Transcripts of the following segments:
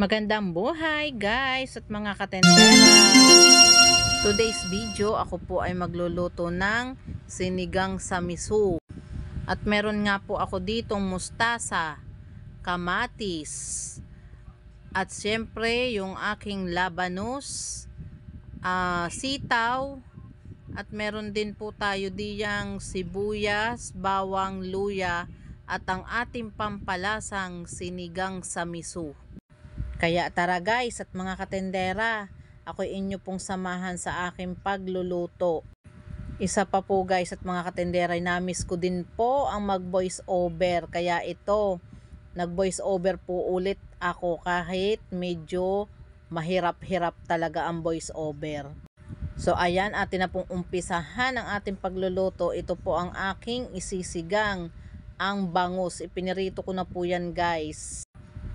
Magandang buhay guys at mga katendera. Today's video ako po ay magluluto ng sinigang sa miso. At meron nga po ako ditong mustasa, kamatis, at syempre yung aking labanos, sitaw, at meron din po tayo diyang sibuyas, bawang, luya, at ang ating pampalasang sinigang sa miso. Kaya tara guys at mga katendera, ako inyo pong samahan sa aking pagluluto. Isa pa po guys at mga katendera, namiss ko din po ang mag voice over. Kaya ito, nag voice over po ulit ako kahit medyo mahirap-hirap talaga ang voice over. So ayan, atin na pong umpisahan ang ating pagluluto. Ito po ang aking isisigang, ang bangus. Ipinirito ko na po yan guys.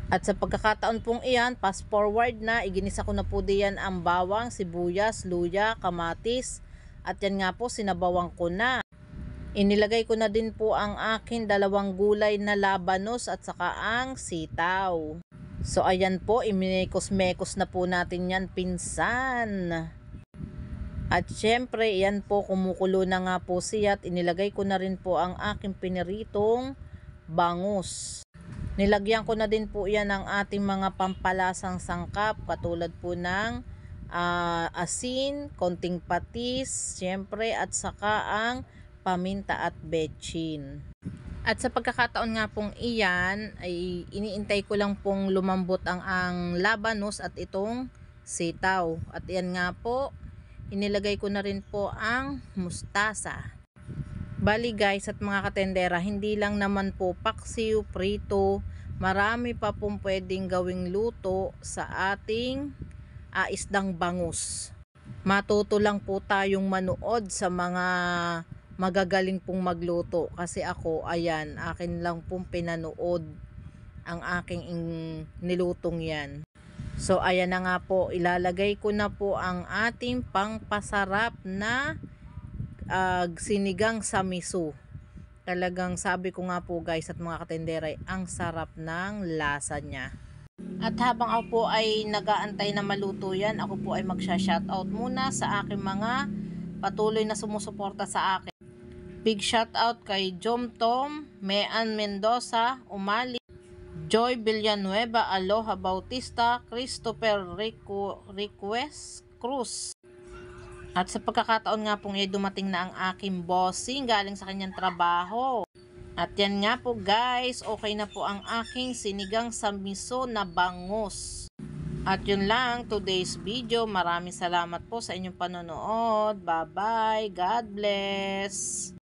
At sa pagkakataon pong iyan, fast forward na, iginisa ko na po diyan ang bawang, sibuyas, luya, kamatis, at yan nga po sinabawang ko na. Inilagay ko na din po ang akin dalawang gulay na labanos at saka ang sitaw. So ayan po, iminekos-mekos na po natin yan pinsan. At syempre, yan po kumukulo na nga po siya at inilagay ko na rin po ang aking piniritong bangus. Nilagyan ko na din po yan ng ating mga pampalasang sangkap katulad po ng asin, konting patis, syempre at saka ang paminta at betchin. At sa pagkakataon nga pong iyan ay iniintay ko lang pong lumambot ang labanos at itong sitaw. At yan nga po, inilagay ko na rin po ang mustasa. Bali guys at mga katendera, hindi lang naman po paksiw, prito, marami pa pong pwedeng gawing luto sa ating isdang bangus. Matuto lang po tayong manood sa mga magagaling pong magluto. Kasi ako, ayan, akin lang pong pinanood ang aking nilutong yan. So ayan na nga po, ilalagay ko na po ang ating pangpasarap na sinigang sa miso. Talagang sabi ko nga po guys at mga katendera, ang sarap ng lasa niya. At habang ako po ay nagaantay na maluto yan, ako po ay magsha-shoutout muna sa aking mga patuloy na sumusuporta sa akin. Big shoutout kay Jom Tom, Mean Mendoza, Umali, Joy Villanueva, Aloha Bautista, Christopher Request Cruz. At sa pagkakataon nga pong dumating na ang aking bossing galing sa kanyang trabaho. At yan nga po guys, okay na po ang aking sinigang sa miso na bangus. At yun lang today's video. Maraming salamat po sa inyong panonood. Bye bye. God bless.